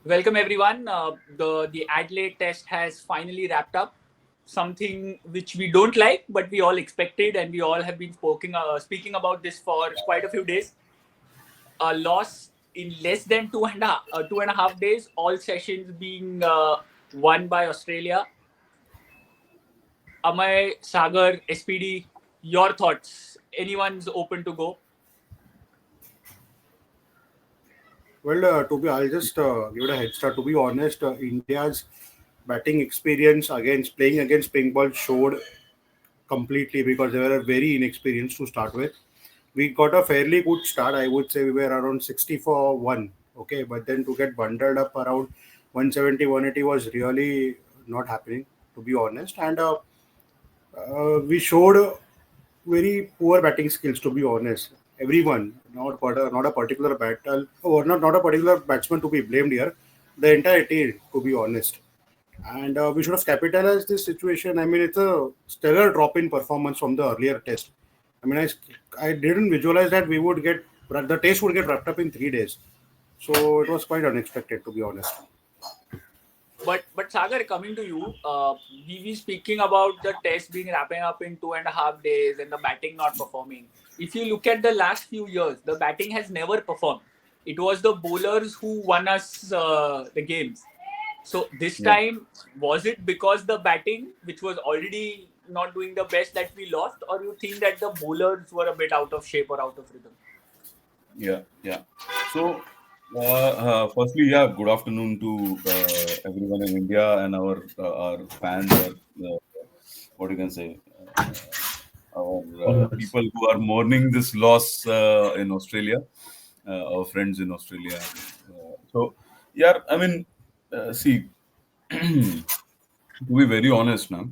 Welcome everyone. The Adelaide test has finally wrapped up. Something which we don't like, but we all expected, and we all have been speaking about this for quite a few days. A loss in less than 2.5 days. All sessions being won by Australia. Amay, Sagar, SPD, your thoughts? Anyone's open to go? Well, I'll just give it a head start. To be honest, India's batting experience against playing against pink ball showed completely because they were very inexperienced to start with. We got a fairly good start. I would say we were around 60 for 1. Okay, but then to get bundled up around 170, 180 was really not happening, to be honest. And we showed very poor batting skills, to be honest. Everyone, not a particular battle, or not a particular batsman to be blamed here. The entire team, to be honest. And we should have capitalized this situation. I mean, it's a stellar drop in performance from the earlier test. I mean, I didn't visualize that the test would get wrapped up in 3 days. So it was quite unexpected, to be honest. But Sagar, coming to you, we were speaking about the test being wrapping up in 2.5 days and the batting not performing. If you look at the last few years, the batting has never performed. It was the bowlers who won us the games. So this Yeah. time, was it because the batting, which was already not doing the best, that we lost, or you think that the bowlers were a bit out of shape or out of rhythm? Yeah. So, firstly, yeah, good afternoon to everyone in India and our fans, or what you can say, our Followers. people who are mourning this loss in Australia, our friends in Australia. So, yeah, I mean, see, to be very honest now,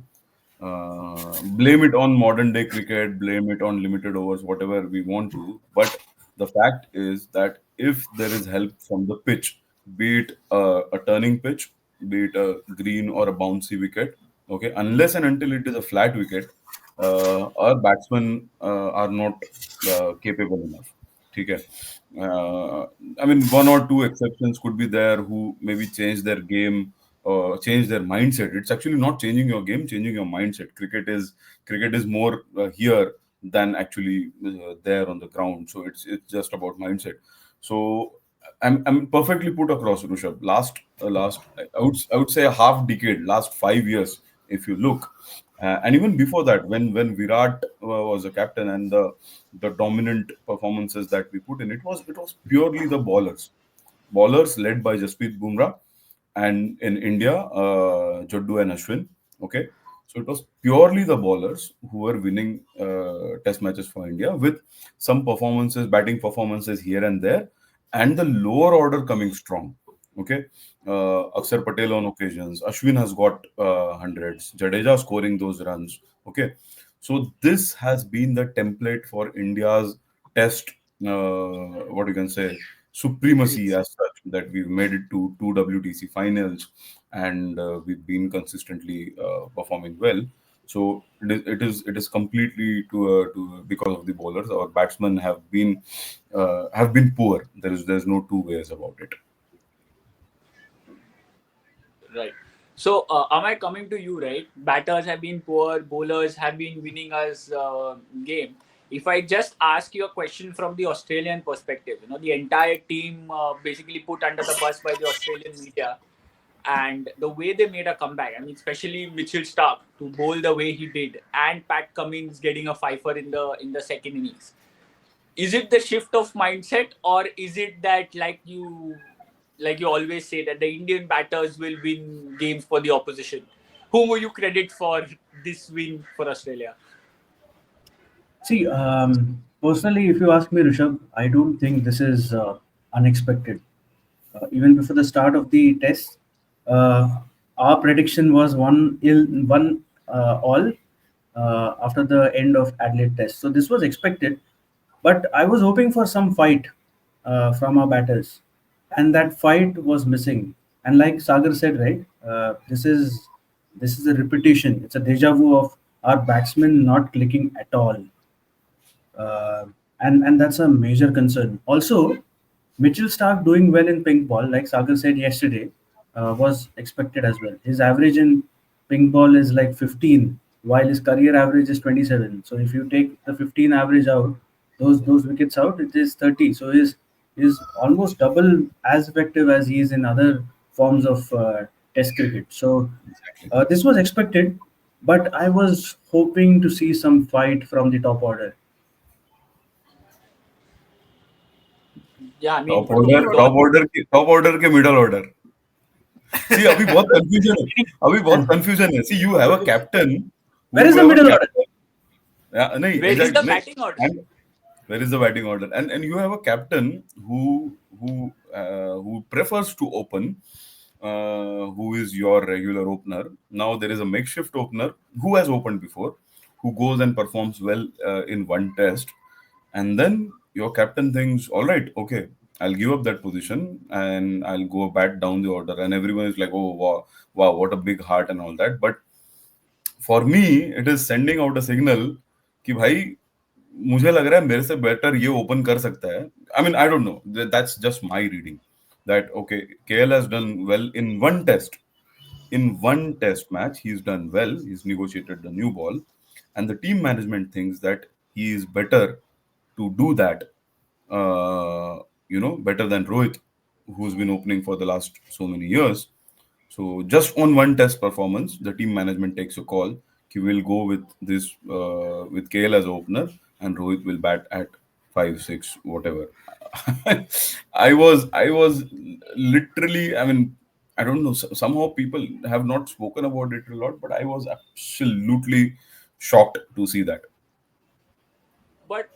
blame it on modern day cricket, blame it on limited overs, whatever we want to. But the fact is that if there is help from the pitch, be it a turning pitch, be it a green or a bouncy wicket, okay, unless and until it is a flat wicket, our batsmen are not capable enough. Okay. I mean, one or two exceptions could be there who maybe change their game, change their mindset. It's actually not changing your game, changing your mindset. Cricket is more here than actually there on the ground. So it's just about mindset. So I'm perfectly put across, Rushabh. Last I would say a half decade, last 5 years, if you look, and even before that, when Virat was a captain, and the dominant performances that we put in, it was purely the bowlers led by Jasprit Bumrah, and in India, Joddu and Ashwin. Okay, so it was purely the bowlers who were winning test matches for India, with some performances, batting performances here and there, and the lower order coming strong. Okay, Akshar Patel on occasions, Ashwin has got hundreds, Jadeja scoring those runs. Okay, so this has been the template for India's test. What you can say, supremacy as such, that we've made it to two WTC finals, and we've been consistently performing well. So it is completely to because of the bowlers. Our batsmen have been poor. There's no two ways about it. Right. So, am I coming to you, right? Batters have been poor, bowlers have been winning us game. If I just ask you a question from the Australian perspective, the entire team basically put under the bus by the Australian media, and the way they made a comeback. I mean, especially Mitchell Stark to bowl the way he did, and Pat Cummins getting a fifer in the second innings. Is it the shift of mindset, or is it that like you always say that the Indian batters will win games for the opposition? Whom will you credit for this win for Australia? See, personally, if you ask me, Rishabh, I don't think this is unexpected. Even before the start of the test, uh, our prediction was one all after the end of Adelaide test. So this was expected, but I was hoping for some fight from our batters, and that fight was missing. And like Sagar said, right, this is a repetition. It's a deja vu of our batsmen not clicking at all, uh, and that's a major concern. Also, Mitchell Stark doing well in pink ball, like Sagar said yesterday, was expected as well. His average in pink ball is like 15, while his career average is 27. So if you take the 15 average out, those wickets out, it is 30. So he's almost double as effective as he is in other forms of Test cricket. So Exactly. this was expected, but I was hoping to see some fight from the top order. Yeah, I mean, top to order be top honest, order के top order के middle order see अभी बहुत confusion है अभी बहुत confusion है see you have a captain Where who is you the have a middle order? captain नहीं where is the exactly batting order? नहीं where is the batting order and you have a captain who who prefers to open who is your regular opener. Now there is a makeshift opener who has opened before, who goes and performs well in one test, and then your captain thinks, all right, okay, I'll give up that position and I'll go back down the order, and everyone is like, oh wow, wow, what a big heart and all that. But for me it is sending out a signal कि भाई मुझे लग रहा है मेरे से better ये open कर सकता है. I mean, I don't know. That's just my reading. That okay, KL has done well in one test. In one test match, he's done well. He's negotiated the new ball, and the team management thinks that he is better to do that. Better than Rohit, who's been opening for the last so many years. So just on one test performance, the team management takes a call. He will go with this with KL as opener, and Rohit will bat at 5, 6, whatever. I was literally. I mean, I don't know. Somehow people have not spoken about it a lot, but I was absolutely shocked to see that. But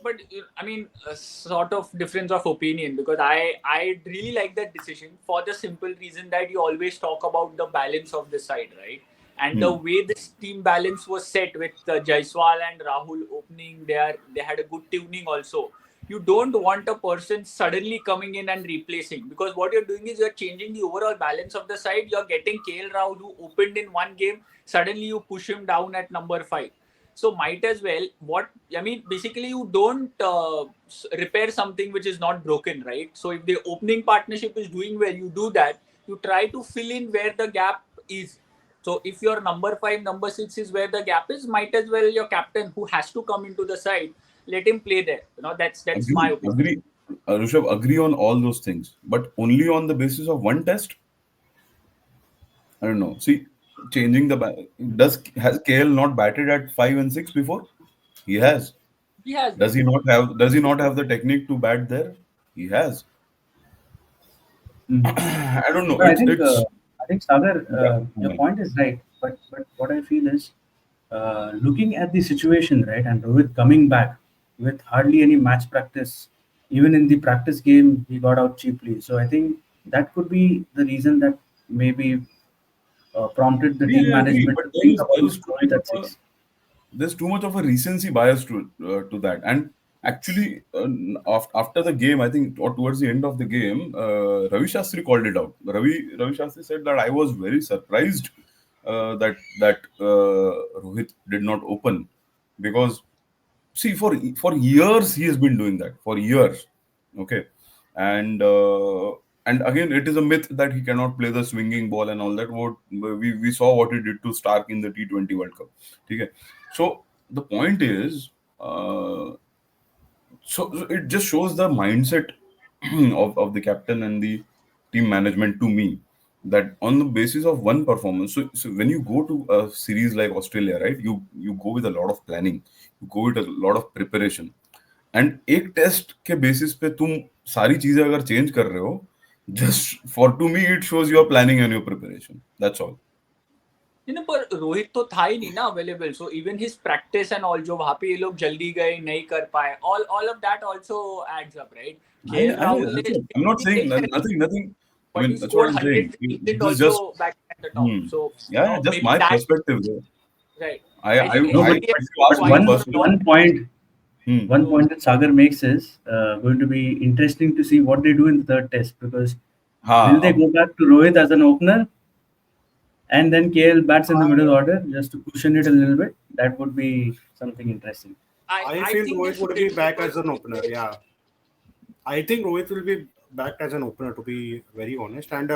I mean, a sort of difference of opinion, because I really like that decision for the simple reason that you always talk about the balance of the side, right? And the Hmm. way this team balance was set with Jaiswal and Rahul opening, they had a good tuning also. You don't want a person suddenly coming in and replacing, because what you're doing is you're changing the overall balance of the side. You're getting KL Rahul, who opened in one game, suddenly you push him down at number 5. So might as well, what I mean, basically you don't repair something which is not broken, right? So if the opening partnership is doing well, you do that. You try to fill in where the gap is. So if your number 5, number 6 is where the gap is, might as well your captain, who has to come into the side, let him play there. That's my Agree, opinion. agree. Rishabh, agree on all those things, but only on the basis of one test. I don't know. See, changing the does has KL not batted at 5 and 6 before? He has. He has Does that. he not have? Does he not have the technique to bat there? He has. Mm. I don't know. No, It's I think Sagar, your yeah. point is right. But what I feel is, looking at the situation, right, and Rohit coming back with hardly any match practice, even in the practice game, he got out cheaply. So I think that could be the reason that maybe prompted the team Yeah, I agree. management But to think about too Rohit much at of a 6. there's too much of a recency bias to that. And actually, after the game, I think, or towards the end of the game, Ravi Shastri called it out. Ravi Shastri said that I was very surprised that Rohit did not open, because see, for years he has been doing that for years. Okay, and and again, it is a myth that he cannot play the swinging ball and all that. What we saw what he did to Stark in the T20 World Cup. Okay, so the point is, so it just shows the mindset of the captain and the team management to me, that on the basis of one performance. So when you go to a series like Australia, right, you go with a lot of planning, you go with a lot of preparation, and एक test के basis पे तुम सारी चीजें अगर change कर रहे हो, just for to me it shows your planning and your preparation, that's all. पर रोहित तो था ही नहीं ना available, so even his practice and all, जो वहां पे ये लोग जल्दी गए नहीं कर पाए, all of that also adds up, right? KL Rahul ने I'm not saying nothing. I but he mean, that's what scored I'm saying. 100 decent This is also just back at the top. So yeah, just maybe my that, perspective there. right? I I I think No, I but SBI if you ask me required for a personally, long one point hmm, one so point that Sagar makes is going to be interesting to see what they do in the third test, because will they हाँ, go back to Rohit as an opener and then KL bats in the middle order just to cushion it a little bit? That would be something interesting. I I I feel think they Rohit would be shouldn't, back as because an opener. Yeah, I think Rohit will be backed as an opener, to be very honest. And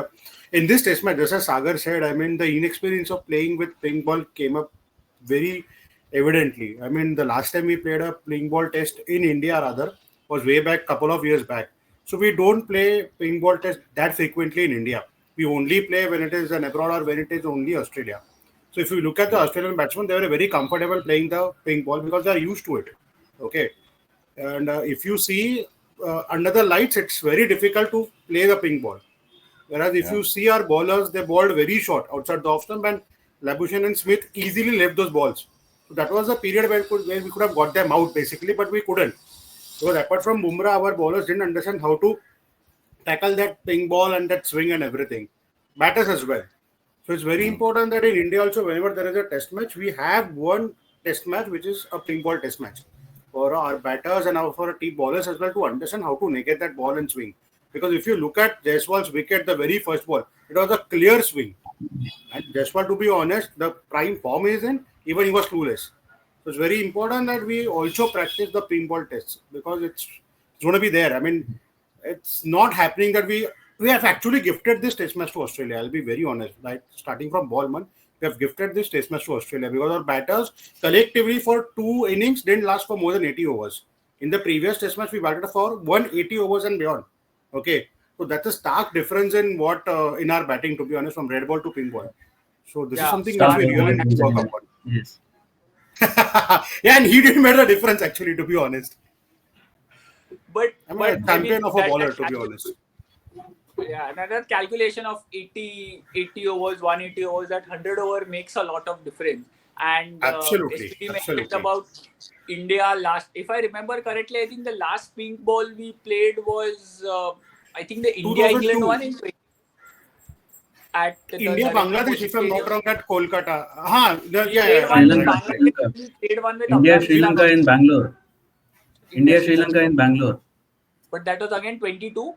in this test match, just as Sagar said, I mean, the inexperience of playing with pink ball came up very evidently. I mean, the last time we played a pink ball test in India, rather, was way back, couple of years back. So we don't play pink ball test that frequently in India. We only play when it is an abroad or when it is only Australia. So if you look at the Australian batsmen, they were very comfortable playing the pink ball because they are used to it. Okay, and if you see under the lights, it's very difficult to play the pink ball. Whereas if Yeah. you see our bowlers, they bowled very short outside the off stump, and Labuschagne and Smith easily left those balls. So that was a period where we could have got them out basically, but we couldn't. Because apart from Bumrah, our bowlers didn't understand how to tackle that ping ball and that swing and everything. Batters as well. So it's very important that in India also, whenever there is a test match, we have one test match which is a ping ball test match for our batters and for our team bowlers as well to understand how to negate that ball and swing. Because if you look at Jaiswal's wicket, the very first ball, it was a clear swing. And Jaiswal, to be honest, the prime form is in, even he was clueless. So it's very important that we also practice the ping ball tests because it's going to be there. I mean, it's not happening that we have actually gifted this test match to Australia. I'll be very honest. Like starting from Ballman, we have gifted this test match to Australia because our batters collectively for 2 innings didn't last for more than 80 overs. In the previous test match, we batted for 180 overs and beyond. Okay, so that's a stark difference in what in our batting, to be honest, from red ball to pink ball. So this is Yeah, something which Start we over really and need to lose work again. upon. Yes. Yeah, and he didn't make a difference actually, to be honest. but I'm but a I mean champion of a bowler, to be honest. yeah, another calculation of 80 overs, 180 overs, that 100 over makes a lot of difference. And Absolutely, especially mentioned absolutely. about India last, if I remember correctly, I think the last pink ball we played was, I think the India England 2002. one at the India, Narendra Bangladesh, Modi if I'm not Stadium. wrong, at Kolkata. We Yeah, played yeah, one right, with Sri right, Lanka, right. Sri Bangladesh. Lanka. We played one with India, Sri Afghanistan Lanka in also. Bangalore. India, India, Sri Sri Lanka Lanka. in Bangalore. But that was again 22.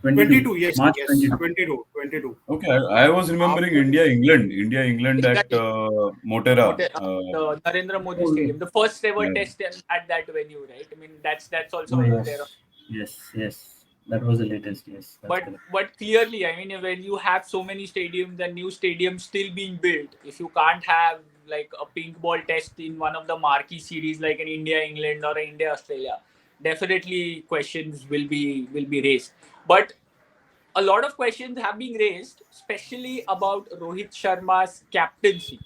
22. 22, yes, March yes, 22. 22, 22. Okay, I was remembering After India England at Exactly. Motera. The Narendra Modi Oh, Stadium, the first ever Yeah. test at that venue, right? I mean, that's oh, also there. yes. Yes, yes. That was the latest. Yes, that's correct. But clearly, I mean, when you have so many stadiums and new stadiums still being built, if you can't have like a pink ball test in one of the marquee series like an India England or an India Australia, definitely questions will be raised. But a lot of questions have been raised, especially about Rohit Sharma's captaincy.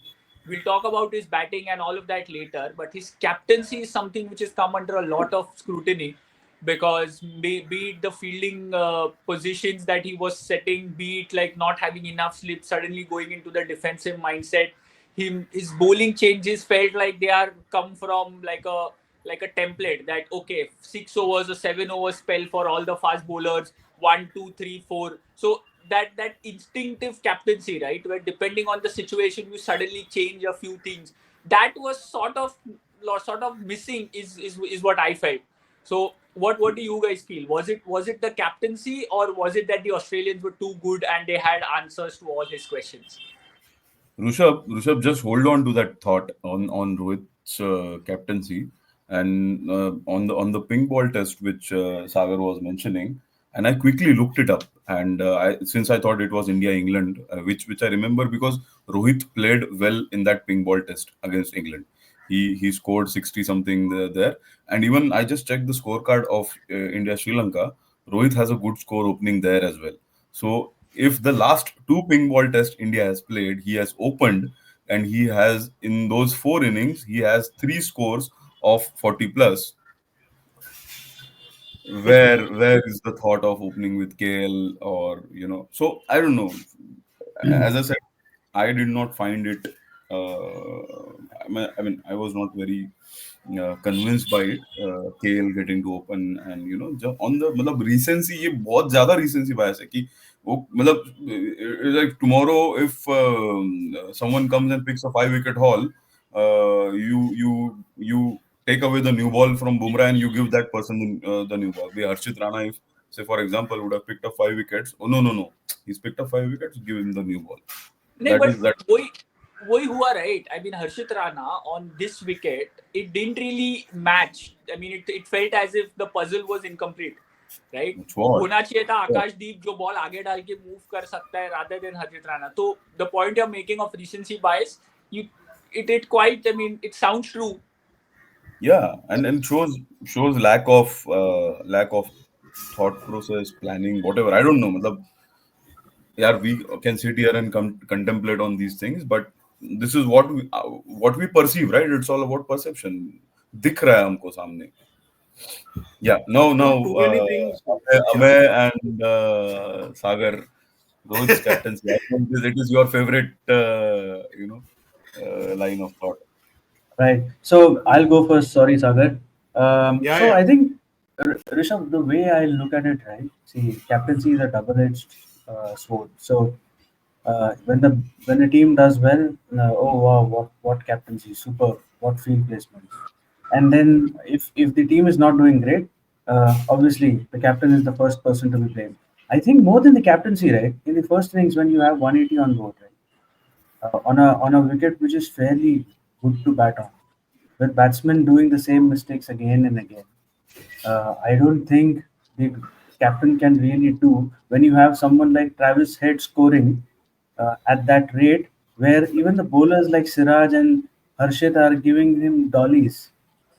We'll talk about his batting and all of that later, but his captaincy is something which has come under a lot of scrutiny because be it the fielding positions that he was setting, be it like not having enough sleep, suddenly going into the defensive mindset. His bowling changes felt like they are come from like a template that okay, 6 overs or 7 overs spell for all the fast bowlers, 1, 2, 3, 4. So that instinctive captaincy, right, where depending on the situation you suddenly change a few things. That was sort of missing is what I felt. So what do you guys feel? Was it the captaincy or was it that the Australians were too good and they had answers to all his questions? Rishabh, just hold on to that thought on Rohit's captaincy and on the pink ball test which Sagar was mentioning, and I quickly looked it up, and since I thought it was India England, which I remember because Rohit played well in that pink ball test against England. He scored 60 something there, and even I just checked the scorecard of India Sri Lanka. Rohit has a good score opening there as well. So if the last two ping ball tests India has played, he has opened, and he has in those 4 innings he has three scores of 40 plus. Where is the thought of opening with KL, or So I don't know. As I said, I did not find it. I was not very convinced by it. KL getting to open, and जब on the मतलब recency, ये बहुत ज़्यादा recency bias है कि वो मतलब like tomorrow if someone comes and picks a 5 wicket haul, you take away the new ball from Bumrah and you give that person the new ball. Be Harshit Rana, if say for example would have picked up 5 wickets. Oh no, he's picked up 5 wickets. Give him the new ball. नहीं, That but is that. वही हुआ, right? I mean, Harshit Rana on this wicket, it didn't really match. I mean, it felt as if the puzzle was incomplete. Right? That's what. होना चाहिए था आकाशदीप जो ball आगे डाल के मूव कर सकता है rather than हरजित राणा. तो the point you're making of recency bias, it quite, I mean, it sounds true. Yeah, and shows lack of thought process, planning, whatever. I don't know. मतलब, yeah, we can sit here and contemplate on these things, but this is what we perceive, right? It's all about perception. दिख रहा है हमको सामने. Yeah. Now, Too many things. Yeah. Amay and Sagar, Rohit's captaincy. I think it is your favorite, line of thought. Right. So I'll go first. Sorry, Sagar. Yeah, So yeah. I think, Rishabh, the way I look at it, right? See, captaincy is a double-edged sword. So when the team does well, oh wow, what captaincy, super, what field placement. And then if the team is not doing great, obviously the captain is the first person to be blamed. I think more than the captaincy, right? In the first innings, when you have 180 on board, right? On a wicket which is fairly good to bat on, with batsmen doing the same mistakes again and again. I don't think the captain can really do when you have someone like Travis Head scoring at that rate, where even the bowlers like Siraj and Harshit are giving him dollies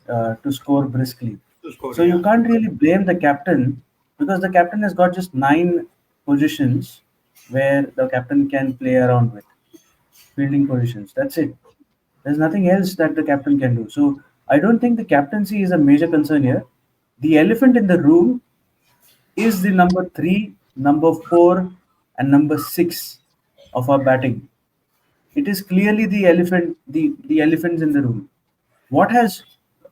to score briskly. To score, So you yeah. can't really blame the captain because the captain has got just 9 positions where the captain can play around with fielding positions. That's it. There's nothing else that the captain can do. So I don't think the captaincy is a major concern here. The elephant in the room is the number 3, number 4, and number 6 of our batting. It is clearly the elephants in the room. What has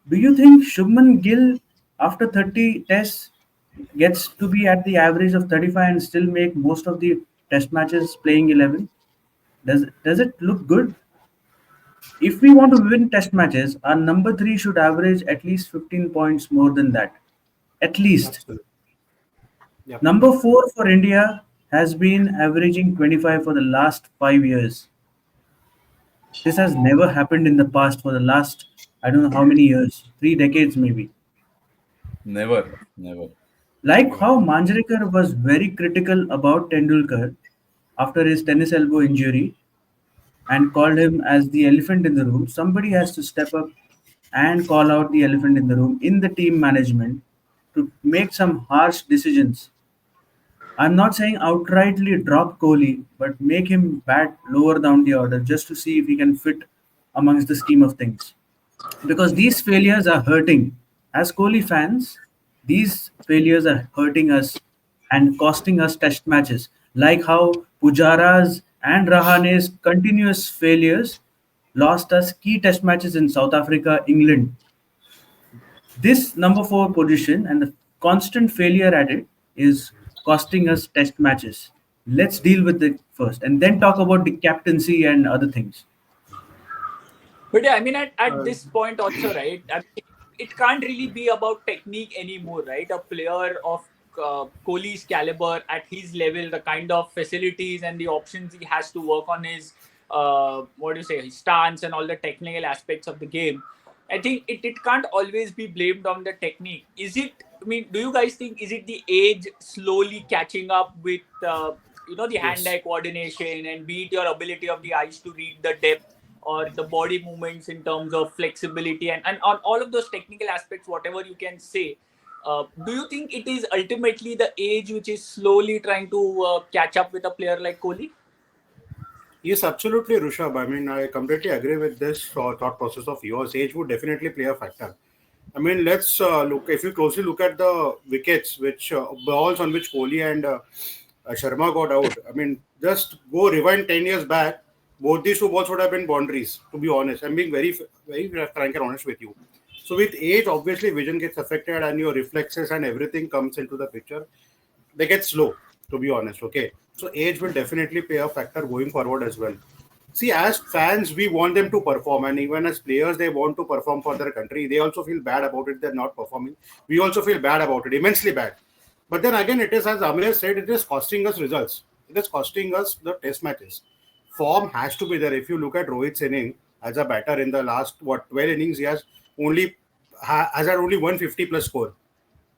Do you think Shubman Gill after 30 tests gets to be at the average of 35 and still make most of the test matches playing 11? Does it look good? If we want to win test matches, our number 3 should average at least 15 points more than that. At least. Absolutely. Yep. Number 4 for India has been averaging 25 for the last 5 years. This has never happened in the past for the last, I don't know how many years, 3 decades maybe. Never. Like how Manjrekar was very critical about Tendulkar after his tennis elbow injury and called him as the elephant in the room, somebody has to step up and call out the elephant in the room in the team management to make some harsh decisions. I'm not saying outrightly drop Kohli, but make him bat lower down the order just to see if he can fit amongst the scheme of things. Because these failures are hurting. As Kohli fans, these failures are hurting us and costing us test matches. Like how Pujara's and Rahane's continuous failures lost us key test matches in South Africa, England. This number 4 position and the constant failure at it is costing us test matches. Let's deal with it first and then talk about the captaincy and other things. But yeah, I mean, at this point also, right? I mean, it can't really be about technique anymore, right? A player of Kohli's caliber at his level, the kind of facilities and the options he has to work on his, what do you say, his stance and all the technical aspects of the game. I think it can't always be blamed on the technique. Is it? I mean, do you guys think is it the age slowly catching up with the Yes. hand-eye coordination and be it your ability of the eyes to read the depth or the body movements in terms of flexibility and on all of those technical aspects, whatever you can say. Do you think it is ultimately the age which is slowly trying to catch up with a player like Kohli? Yes, absolutely, Rushabh. I mean, I completely agree with this thought process of yours. Age would definitely play a factor. I mean, let's look. If you closely look at the wickets, which balls on which Kohli and Sharma got out. I mean, just go rewind 10 years back. Both these two balls would have been boundaries. To be honest, I'm being very frank and honest with you. So with age, obviously, vision gets affected, and your reflexes and everything comes into the picture. They get slow. To be honest, okay. So age will definitely play a factor going forward as well. See, as fans, we want them to perform, and even as players, they want to perform for their country. They also feel bad about it. They're not performing. We also feel bad about it, immensely bad. But then again, it is as Amir said, it is costing us results. It is costing us the test matches. Form has to be there. If you look at Rohit's inning as a batter in the last 12 innings, he has only has had only 150 plus score.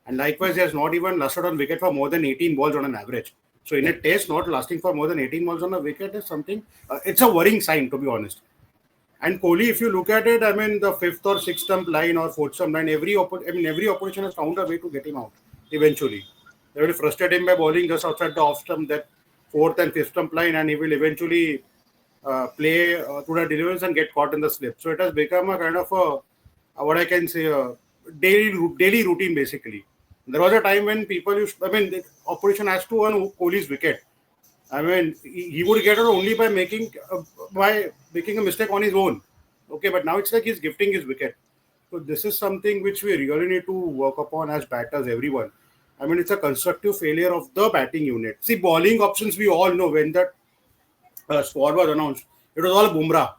And likewise, he has not even lasted on wicket for more than 18 balls on an average. So in a test, not lasting for more than 18 balls on a wicket is something, it's a worrying sign, to be honest. And Kohli, if you look at it, I mean, the fifth or sixth stump line or fourth stump line, every opposition has found a way to get him out eventually. They will frustrate him by bowling just outside the off stump, that fourth and fifth stump line, and he will eventually play through the deliverance and get caught in the slip. So it has become a kind of what I can say, a daily routine basically. There was a time when people used, I mean, the opposition has to earn Kohli's wicket. I mean, he would get it only by making a mistake on his own. Okay, but now it's like he's gifting his wicket. So this is something which we really need to work upon as batters, everyone. I mean, it's a constructive failure of the batting unit. See, bowling options, we all know when that squad was announced, it was all Bumrah.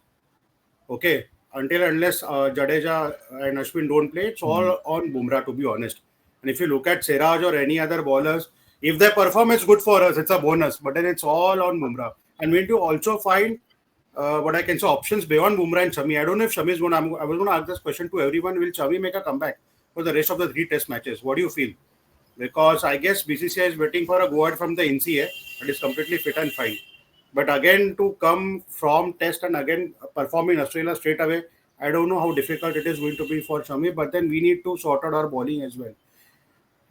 Okay, until unless Jadeja and Ashwin don't play, it's all on Bumrah, to be honest. And if you look at Siraj or any other bowlers, if their performance is good for us, it's a bonus. But then it's all on Bumrah. And we need to also find what I can say options beyond Bumrah and Shami. I don't know if Shami is going to. I was going to ask this question to everyone. Will Shami make a comeback for the rest of the 3 Test matches? What do you feel? Because I guess BCCI is waiting for a go ahead from the NCA. It is completely fit and fine. But again, to come from Test and again perform in Australia straight away, I don't know how difficult it is going to be for Shami. But then we need to sort out our bowling as well.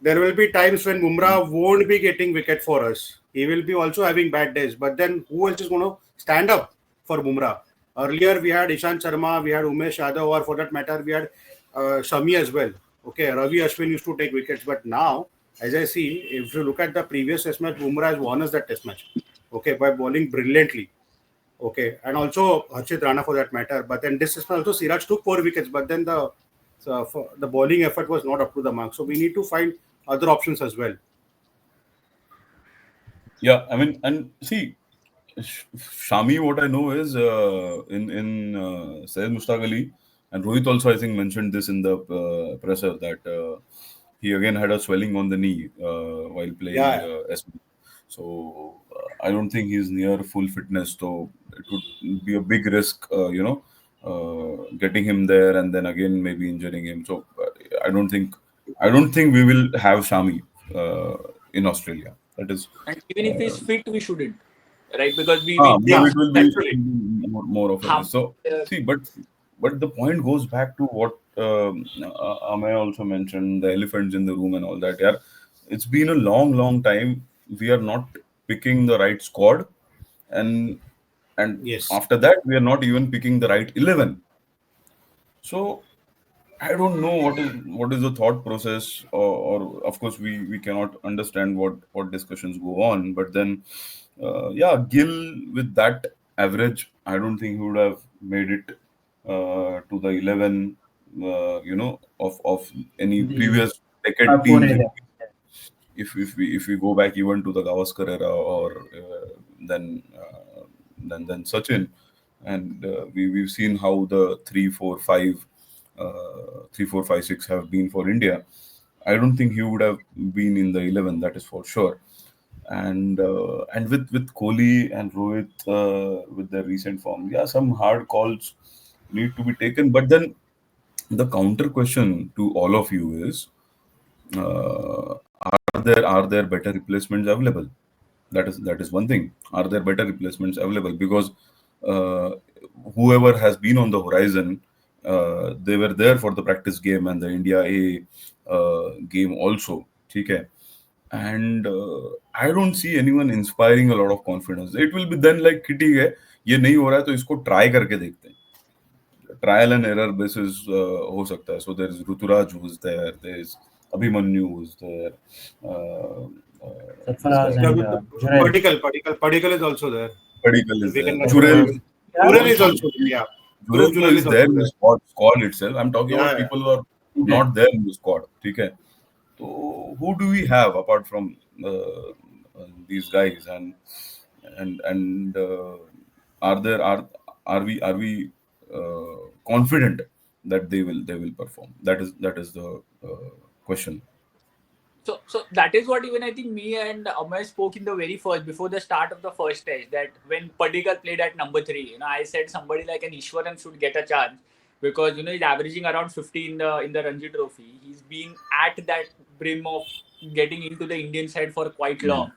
There will be times when Bumrah won't be getting wicket for us. He will be also having bad days. But then who else is going to stand up for Bumrah? Earlier we had Ishant Sharma, we had Umesh Yadav, or for that matter, we had Shami as well. Okay, Ravi Ashwin used to take wickets. But now, as I see, if you look at the previous Test match, Bumrah has won us that Test match. Okay, by bowling brilliantly. Okay, and also Harshit Rana for that matter. But then this Test match also Siraj took 4 wickets. But then the bowling effort was not up to the mark. So we need to find other options as well. Yeah, I mean, and see, Shami, what I know is in Syed Mushtaq Ali and Rohit also, I think, mentioned this in the presser that he again had a swelling on the knee while playing Yeah. SB. So I don't think he's near full fitness. So it would be a big risk, getting him there and then again maybe injuring him. So I don't think we will have Shami in Australia. That is. And even if he's fit, we shouldn't, right? Because we Maybe Yeah, it will be actually. more of a harm. risk. So see, but the point goes back to what Amay also mentioned, the elephants in the room and all that. Yeah, it's been a long time. We are not picking the right squad, and Yes. after that, we are not even picking the right 11. So I don't know what is the thought process, or of course we cannot understand what discussions go on. But then, yeah, Gill with that average, I don't think he would have made it to the 11. Of any The previous decade top four teams. area. If we go back even to the Gavaskar era or then then Sachin, and we've seen how the 3, 4, 5 have been for India. I don't think he would have been in the 11. That is for sure. And with Kohli and Rohit with their recent form, yeah, some hard calls need to be taken. But then the counter question to all of you is: are there better replacements available? That is one thing. Are there better replacements available? Because uh, whoever has been on the horizon, they were there for the practice game and the India A game also. Okay. And I don't see anyone inspiring a lot of confidence. It will be then like कि ठीक है ये नहीं हो रहा है तो इसको try करके देखते हैं. Trial and error basis हो सकता है. So there is Ruturaj who's there. There is Abhimanyu who's there. Uh, this Sarfaraz guy Yeah, and Jurel. Padikkal is also there. Padikkal If is we there. can Jurel consider. Yeah, Jurel is also also there. Yeah. Dhruv Jurel Jurel is is there also in the there. squad itself. I'm talking about Yeah, yeah. people who are okay. not there in the squad. Okay. So who do we have apart from these guys and are we confident that they will perform? That is the question. So that is what even I think me and Amay spoke in the very first, before the start of the first test, that when Padikkal played at number 3, I said somebody like an Ishwaran should get a chance. because he's averaging around 50 in the Ranji Trophy. He's been at that brim of getting into the Indian side for quite long.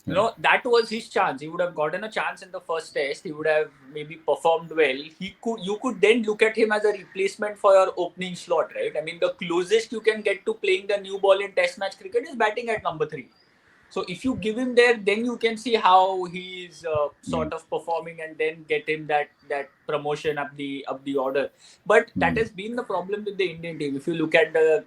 That was his chance. He would have gotten a chance in the first test. He would have maybe performed well. You could then look at him as a replacement for your opening slot, right? I mean, the closest you can get to playing the new ball in Test match cricket is batting at number 3. So if you give him there, then you can see how he's sort of performing, and then get him that promotion up the order. But that has been the problem with the Indian team. If you look at the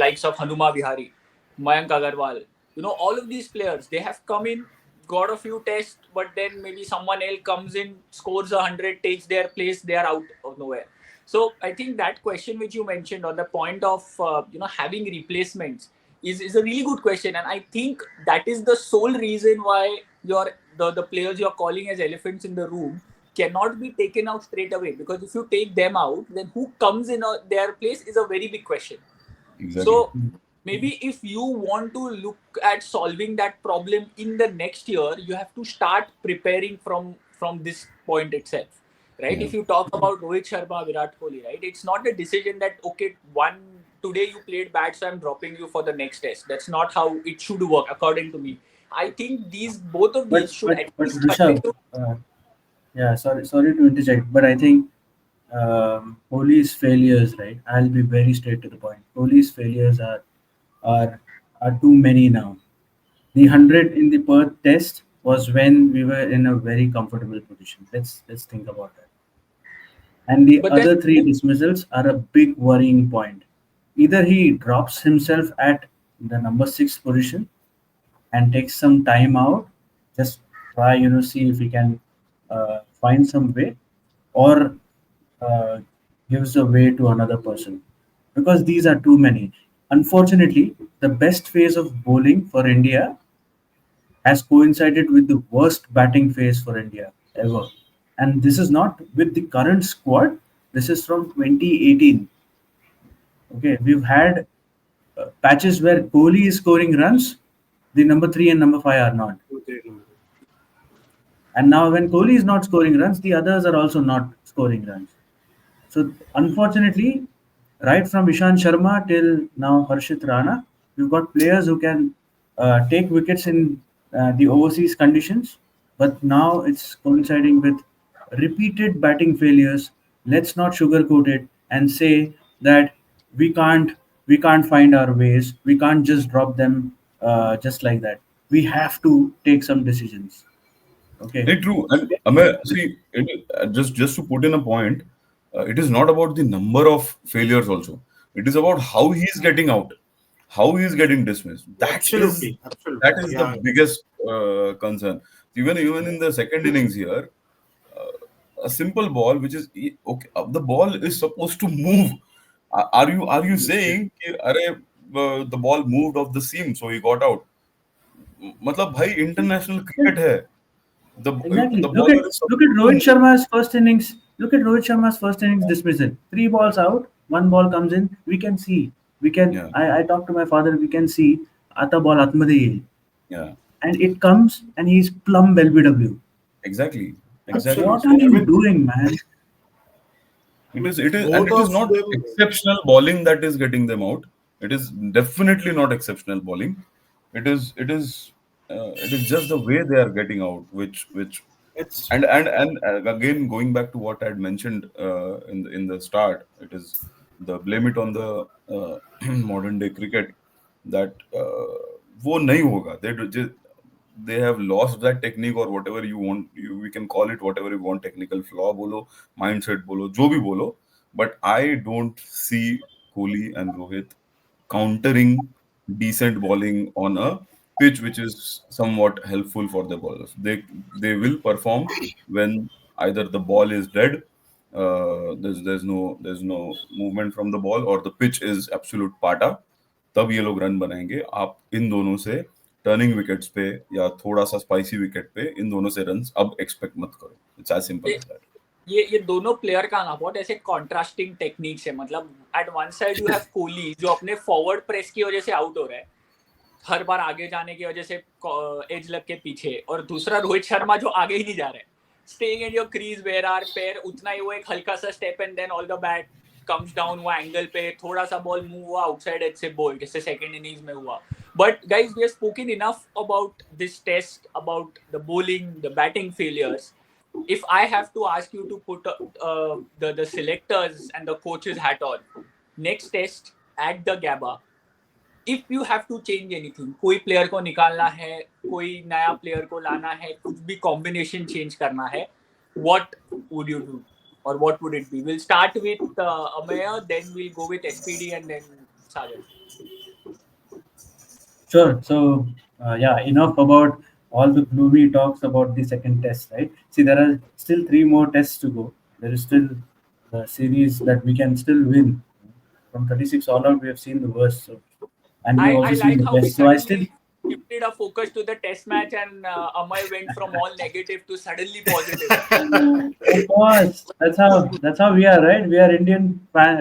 likes of Hanuma Vihari, Mayank Agarwal, all of these players, they have come in, got a few tests, but then maybe someone else comes in, scores 100, takes their place, they are out of nowhere. So I think that question which you mentioned on the point of having replacements is a really good question, and I think that is the sole reason why the players you're calling as elephants in the room cannot be taken out straight away, because if you take them out, then who comes in their place is a very big question. Exactly. So maybe if you want to look at solving that problem in the next year, you have to start preparing from this point itself, right? Yeah. If you talk about Rohit Sharma, Virat Kohli, right, it's not a decision that okay, today you played bad, so I'm dropping you for the next test. That's not how it should work, according to me. I think both of these should at But least Rishabh, continue. yeah, sorry to interject, but I think Kohli's failures, right? I'll be very straight to the point. Kohli's failures are are too many now. The 100 in the Perth test was when we were in a very comfortable position. Let's think about that. And the But then other three dismissals are a big worrying point. Either he drops himself at the number 6 position and takes some time out, just try, see if he can find some way, or uh, gives the way to another person, because these are too many. Unfortunately, the best phase of bowling for India has coincided with the worst batting phase for India ever. And this is not with the current squad, this is from 2018. Okay, we've had patches where Kohli is scoring runs, the number 3 and number 5 are not. Okay, no. And now, when Kohli is not scoring runs, the others are also not scoring runs. So, unfortunately, right from Ishant Sharma till now Harshit Rana, we've got players who can take wickets in the overseas conditions, but now it's coinciding with repeated batting failures. Let's not sugarcoat it and say that we can't we can't find our ways. We can't just drop them just like that. We have to take some decisions. Okay. Very true. And see, just to put in a point, it is not about the number of failures also. It is about how he is getting out, how he is getting dismissed. Absolutely, That absolutely. is the Yeah, biggest concern. Even in the second innings here, a simple ball which is okay, the ball is supposed to move. Are you saying कि, अरे, the ball moved off the seam so he got out? मतलब भाई international cricket है. The Exactly. bowler is Look at supposed to Rohit move. Sharma's first innings. Look at Rohit Sharma's first innings dismissal. 3 balls out, 1 ball comes in. We can see. We can. Yeah, I talked to my father. We can see. Ata ball atmadi, yeah, and it comes and he's plumb LBW. exactly, exactly. What are absolutely. I So you mean, doing, man? and both it is of not them. exceptional bowling that is getting them out. It is definitely not exceptional bowling. It is just the way they are getting out, which It's and again going back to what I had mentioned in the start, it is the blame it on the modern day cricket that वो नहीं होगा. They have lost that technique or whatever you want. We can call it whatever you want, technical flaw bolo, mindset bolo, जो भी बोलो. But I don't see Kohli and Rohit countering decent bowling on a pitch which is somewhat helpful for the bowlers. They will perform when either the ball is dead, there's no movement from the ball, or the pitch is absolute पाटा. तब ये लोग run बनाएंगे. आप इन दोनों से turning wickets पे या थोड़ा सा स्पाइसी विकेट पे इन दोनों से रन अब एक्सपेक्ट मत करो. It's as simple as that. ये दोनों प्लेयर का ना बहुत ऐसे कॉन्ट्रास्टिंग टेक्निक्स है. मतलब at one side you have Kohli जो अपने फॉरवर्ड प्रेस की वजह से आउट हो रहा है, हर बार आगे जाने की वजह से एज लग के पीछे, और दूसरा रोहित शर्मा जो आगे ही नहीं जा रहा है, staying in your crease where are pair उतना ही, वो एक हल्का सा step and then all the bat comes down वो एंगल पे थोड़ा सा बॉल मूव हुआ आउटसाइड एज से बोल्ड जैसे सेकंड इनिंग्स में हुआ. But guys, we have spoken enough about this test, about the bowling, the batting failures. If I have to ask you to put the selectors and the coaches hat on, next test at the Gabba, if you have to change anything, कोई player को निकालना है, कोई नया player को लाना है, कुछ भी combination change करना है, what would you do? Or what would it be? We'll start with Ameya, then we'll go with SPD and then Sagar. Sure. So, yeah, enough about all the gloomy talks about the second test, right? See, there are still 3 more tests to go. There is still the series that we can still win. From 36 all out, we have seen the worst, so, and we've I also seen like the how we best. So, I still, suddenly shifted our focus to the test match and Amay went from all negative to suddenly positive. of course, that's how we are, right? We are Indian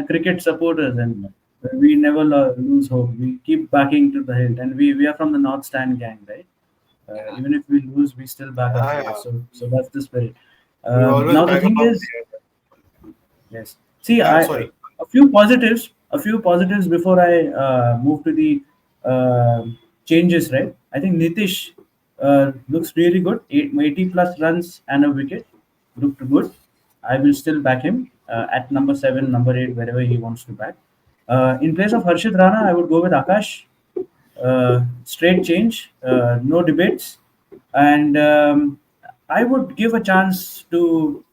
cricket supporters, and we never lose hope. We keep backing to the hilt, and we are from the North Stand gang, right? Yeah. Even if we lose, we still back our Yeah, players. So that's the spirit. we always Now the back thing up. is, yes. See, Yeah, sorry. a few positives before I move to the changes. Right, I think Nitish looks really good. 80 plus runs and a wicket looked good. I will still back him at number 7, number 8, wherever he wants to back. In place of Harshit Rana, I would go with Akash. Straight change, no debates, and I would give a chance to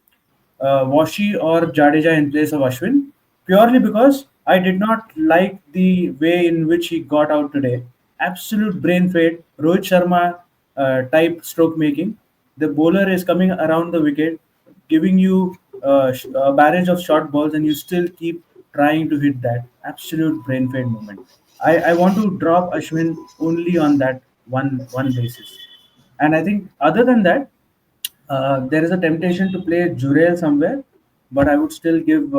Washi or Jadeja in place of Ashwin, purely because I did not like the way in which he got out today. Absolute brain fade, Rohit Sharma type stroke making. The bowler is coming around the wicket, giving you a barrage of short balls, and you still keep trying to hit that. Absolute brain fade moment. I want to drop Ashwin only on that one basis. And I think other than that, there is a temptation to play Jurel somewhere, but I would still give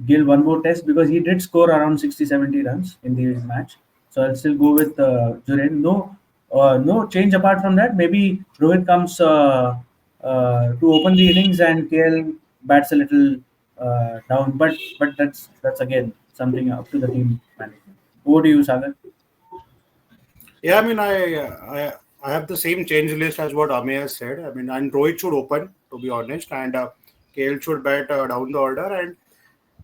Gill 1 more test because he did score around 60, 70 runs in the match. So I'll still go with Jurel. No change apart from that. Maybe Rohit comes to open the innings and KL bats a little down, but that's again something up to the team management. Over to you, Sagar. Yeah, I mean, I have the same change list as what Ame has said. I mean, and Rohit should open, to be honest, and KL should bat down the order. And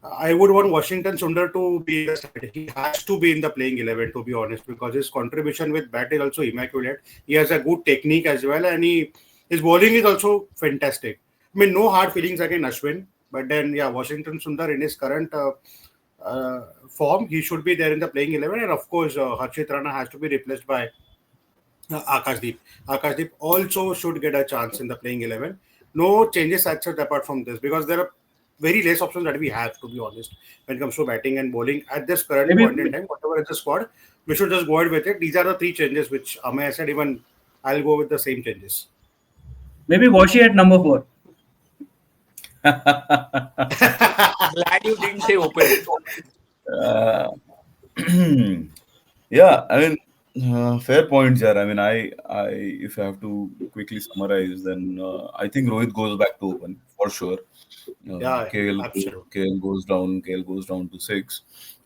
I would want Washington Sundar to be in the side. He has to be in the playing 11, to be honest, because his contribution with bat is also immaculate. He has a good technique as well, and his bowling is also fantastic. I mean, no hard feelings against Ashwin, but then yeah, Washington Sundar in his current form, he should be there in the playing 11, and of course, Harshit Rana has to be replaced by Akashdeep. Akashdeep also should get a chance in the playing 11. No changes as such apart from this because there are very less options that we have, to be honest, when it comes to batting and bowling at this current point in Maybe time. Whatever is the squad, we should just go ahead with it. These are the 3 changes which Amay said. Even I'll go with the same changes. maybe Washi at number 4. Glad you didn't say opening. Uh, yeah, I mean, fair points, yeah. I mean, if I have to quickly summarize, then I think Rohit goes back to open for sure. Yeah, absolutely. KL goes down to 6.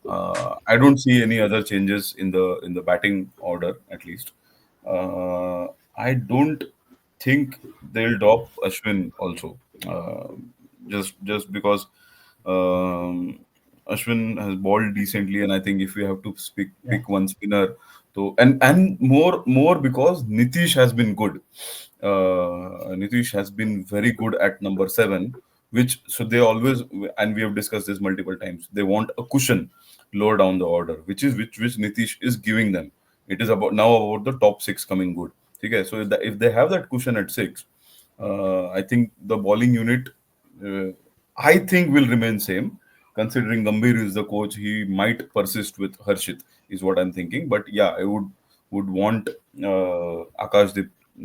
I don't see any other changes in the batting order at least. I don't think they'll drop Ashwin also. Just because um, Ashwin has bowled decently, and I think if we have to Yeah. pick one spinner, so and more because Nitish has been good. Nitish has been very good at number 7, which so they always, and we have discussed this multiple times. They want a cushion lower down the order, which Nitish is giving them. It is about the top 6 coming good. Okay, so if they have that cushion at 6, I think the bowling unit, uh, I think, will remain same. Considering Gambhir is the coach, he might persist with Harshit, is what I'm thinking. But yeah, I would want Akash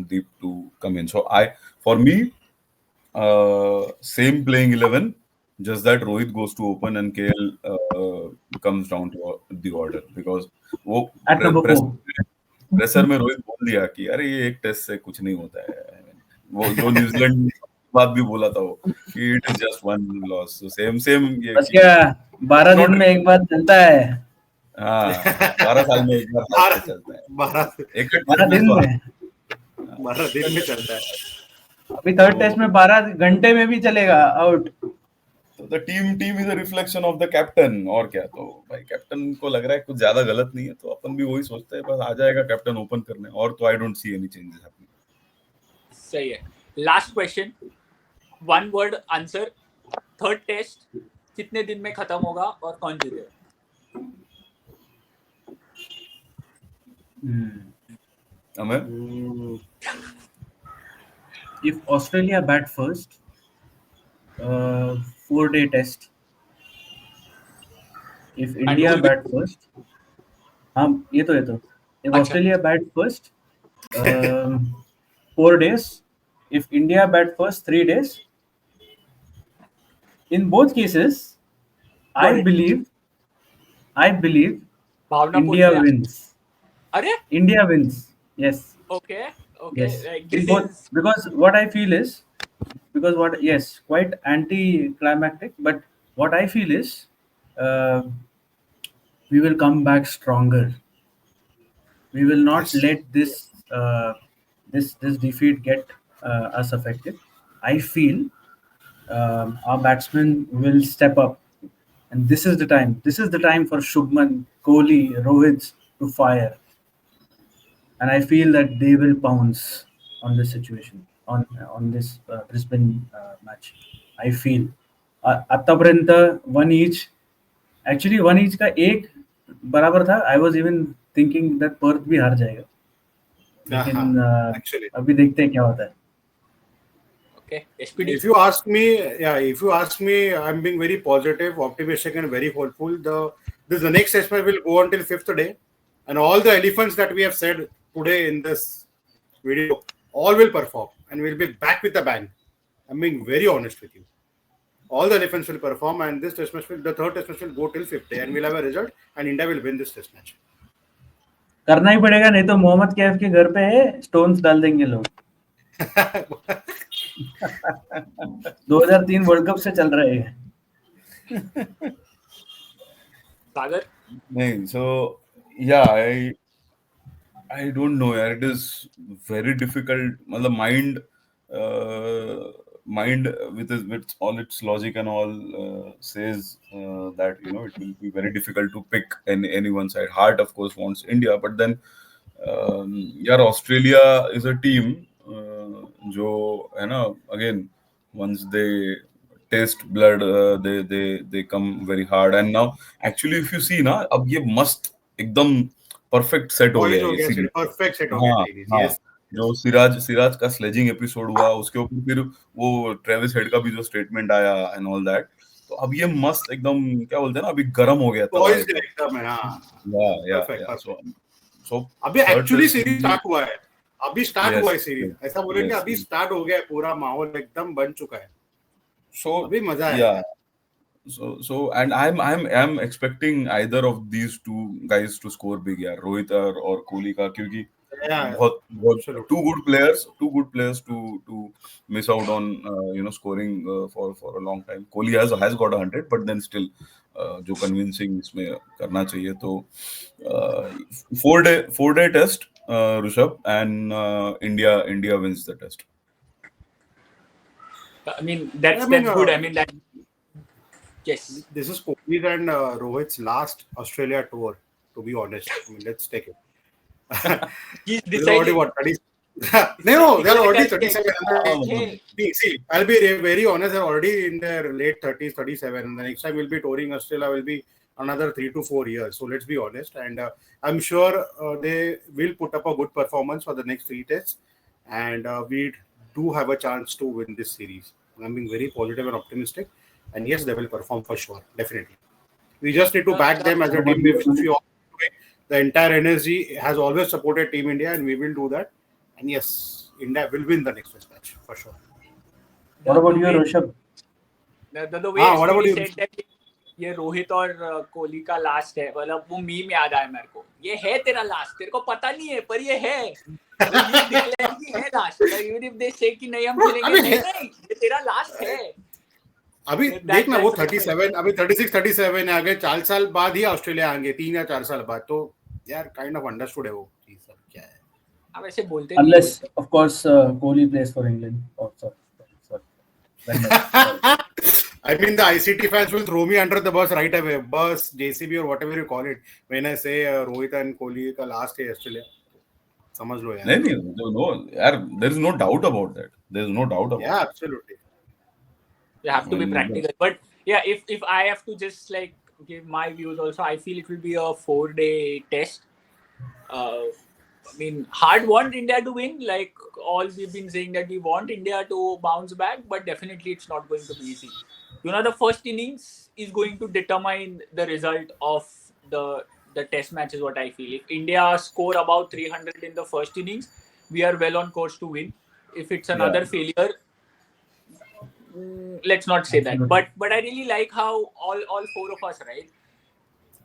Deep to come in. So for me, same playing 11, just that Rohit goes to open and KL comes down to the order because वो At number press 4. Pressure में रोहित बोल दिया कि अरे ये एक test से कुछ नहीं होता है. I mean, वो जो न्यूजीलैंड बात भी बोला था वो कि it is just one loss. So same ये बस क्या 12 दिन में एक बार चलता है। हाँ, 12 साल में एक बार हाथ पे चलता है। 12 एक 12 दिन में, दिन में चलता है। अभी थर्ड टेस्ट में 12 घंटे में भी चलेगा आउट। तो the team is a reflection of the captain, और क्या। तो भाई कैप्टन को लग रहा है कुछ ज्यादा गलत नहीं है, तो अपन भी वही सोचते हैं, बस आ जाएगा कैप्टन ओपन करने, और तो I don't see any changes happening. सही है। Last question, one word answer, third test कितने दिन में खत्म होगा और कौन जीतेगा? हमें If Australia bat first, 4-day test. If And India who will bat first, हाँ ये तो If अच्छा Australia bat first, 4 days. If India bat first, 3 days. In both cases, I Sorry, believe भावना बोल India रहे हैं। wins. अरे India wins. Yes. okay Yes. like In this both, is because what I feel is, yes, quite anti-climactic, but what I feel is, uh, we will come back stronger. We will not Yes. let this defeat get us affected. I feel our batsmen will step up, and this is the time. This is the time for Shubman, Kohli, Rohit to fire, and I feel that they will pounce on this situation, on this Brisbane match. I feel आतापर्यंत one each, actually one each का एक बराबर था. I was even thinking that Perth भी हार जाएगा, लेकिन Actually, अभी देखते हैं क्या होता है. okay SPD. if you ask me, I'm being very positive, optimistic, and very hopeful. The next test match will go until 5th day, and all the elephants that we have said today in this video, all will perform, and we'll be back with a bang. I'm being very honest with you. All the elephants will perform, and this test match the third test match will go till 5th day, and we'll have a result, and India will win this test match. करना ही पड़ेगा, नहीं तो मोहम्मद कैफ के घर पे stones डाल देंगे लोग. 2003 वर्ल्ड कप से चल रहे हैं. सागर नहीं, so yeah, I don't know, यार. It is very difficult. मतलब mind with all its logic and all says that it will be very difficult to pick any one side. Heart of course wants India, but then यार Australia is a team जो है ना, again once they taste blood, they come very hard. And now actually if you see ना, अब ये मस्त एकदम perfect set हो Poised गया हो ये गया, सीरीज. perfect set हो गया हाँ series. हाँ, Yes. जो सिराज का स्लेजिंग एपिसोड हुआ, उसके ऊपर फिर वो ट्रेविस हेड का भी जो स्टेटमेंट आया एंड ऑल दैट, तो अब ये मस्त एकदम, क्या बोलते हैं ना, अभी गर्म हो गया तवा Poised एकदम. एकदम है. हाँ. या Perfect. सो अभी third actually test. Series start हुआ है. अभी स्टार्ट हुआ है यस सीरीज. ऐसा बोलेंगे यस अभी यस. स्टार्ट हो गया है, पूरा माहौल एकदम बन चुका है. सो अभी मजा या, आएगा. so and I'm expecting either of these two guys to score big, यार, रोहित और कोहली का, क्योंकि Yeah, बहुत absolutely. two good players to miss out on scoring for a long time. Kohli has got 100, but then still जो convincing इसमें करना चाहिए. तो 4-day test, Rishabh, and India wins the test. I mean that's I mean, good. I mean that yes. This is Kohli and Rohit's last Australia tour, to be honest. I mean, let's take it. He's This is already decided. what, 30? No, they're already Okay. 37. See, I'll be very honest, they're already in their late 30s, 37. And the next time we'll be touring Australia will be another 3 to 4 years. So let's be honest. And I'm sure they will put up a good performance for the next 3 tests. And we do have a chance to win this series. I'm being very positive and optimistic. And yes, they will perform for sure, definitely. We just need to back them as a team. The entire energy has always supported Team India, and we will do that. And yes, India will win the next test match for sure. What about you, Rishabh? The way what about SPD you? said that ये रोहित और कोहली का last है, मतलब वो meme याद आया मेरे को. ये है तेरा लास्ट, तेरे को पता नहीं है पर ये है. ये डिक्लेयर की है last. Even if they say कि नहीं हम खेलेंगे, नहीं ये तेरा लास्ट है. अभी That- देखना वो that's 37 अभी 36 37 है, आगे 4 साल बाद ही ऑस्ट्रेलिया आएंगे, 3 या 4 साल बाद, तो यार काइंड ऑफ अंडरस्टूड है वो चीज सब क्या है. अब ऐसे बोलते नहीं Unless, है. of course, Kohli plays for England. Oh, sorry. When I mean, the ICT fans will throw me under the bus right away. Bus, JCB or whatever you call it. When I say Rohit and Kohli का last है Australia, समझ लो यार. नहीं, no, यार, there is no doubt about that. There is no doubt about Yeah, it. absolutely. You have to be When- practical. But yeah, if I have to just like give my views also, I feel it will be a 4-day test. I mean, hard want India to win. Like all we've been saying that we want India to bounce back, but definitely it's not going to be easy. You know, the first innings is going to determine the result of the test match is what I feel. If India score about 300 in the first innings, we are well on course to win. If it's another failure, let's not say that. But I really like how all four of us, right?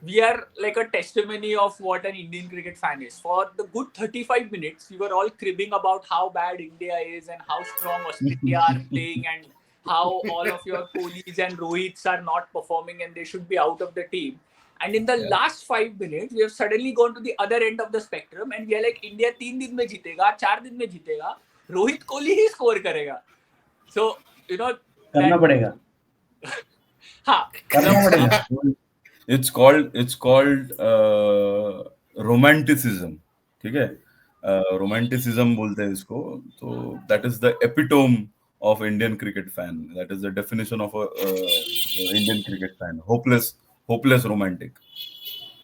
We are like a testimony of what an Indian cricket fan is. For the good 35 minutes, we were all cribbing about how bad India is and how strong Australia are playing and how all of your Kohlis and Rohits are not performing and they should be out of the team. And in the last 5 minutes, we have suddenly gone to the other end of the spectrum and we are like, India 3 दिन में जीतेगा, 4 दिन में जीतेगा, रोहित कोहली ही score करेगा. So, you know, करना पड़ेगा. हाँ, करना पड़ेगा. It's called romanticism. ठीक है? Romanticism बोलते हैं इसको. So that is the epitome of Indian cricket fan. That is the definition of a Indian cricket fan. Hopeless romantic.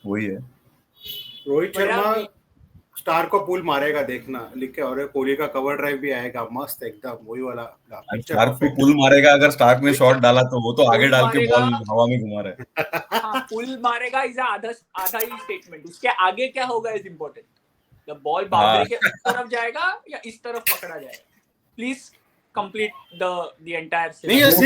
वही है. रोहित शर्मा स्टार को पुल मारेगा, देखना लिख के. और कोहली का कवर ड्राइव भी आएगा मस्त एकदम, वही वाला स्टार्क को पुल मारेगा. अगर स्टार्क ने शॉट डाला तो वो तो आगे डाल के बॉल हवा में घुमा रहा है. हाँ, पुल मारेगा इज आधा ही स्टेटमेंट. उसके आगे क्या होगा is important. The ball boundary के उस तरफ जाएगा या इस तरफ पकड़ा जाएगा. प्लीज कंप्लीट द एंटायर नहीं, ये 6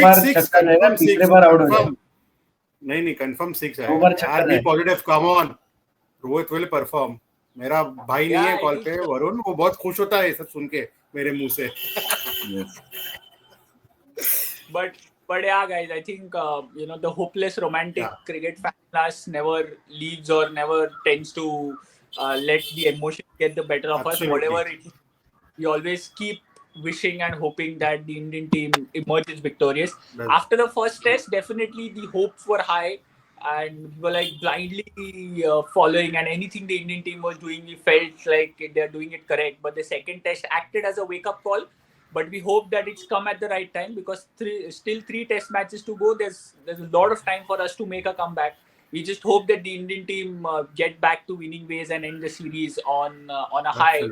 नहीं कंफर्म 6 है यार. Be positive, come on. Rohit will perform. मेरा भाई नहीं है कॉल पे, वरुण, वो बहुत खुश होता है सब सुन के मेरे मुंह से. But yeah, guys, I think you know, the hopeless romantic cricket fan class never leaves or never tends to let the emotion get the better of us. Whatever it is, we always keep wishing and hoping that the Indian team emerges victorious. After the first test, definitely the hopes were high and we were like blindly following, and anything the Indian team was doing, we felt like they're doing it correct. But the second test acted as a wake-up call. But we hope that it's come at the right time because still 3 test matches to go. There's a lot of time for us to make a comeback. We just hope that the Indian team get back to winning ways and end the series on a high.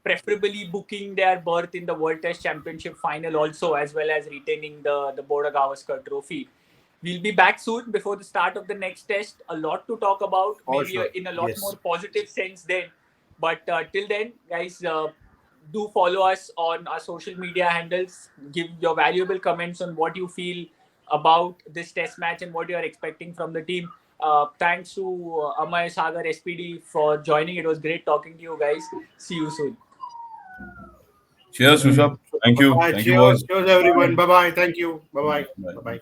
Preferably booking their berth in the World Test Championship final also, as well as retaining the Border Gavaskar Trophy. We'll be back soon before the start of the next test. A lot to talk about, maybe in a lot more positive sense then. But till then, guys, do follow us on our social media handles. Give your valuable comments on what you feel about this test match and what you are expecting from the team. Thanks to Amay, Sagar, SPD for joining. It was great talking to you guys. See you soon. Cheers, Rushabh. Thank you. Thank you, boys. Cheers, everyone. Bye-bye. Thank you. Bye-bye. Bye-bye.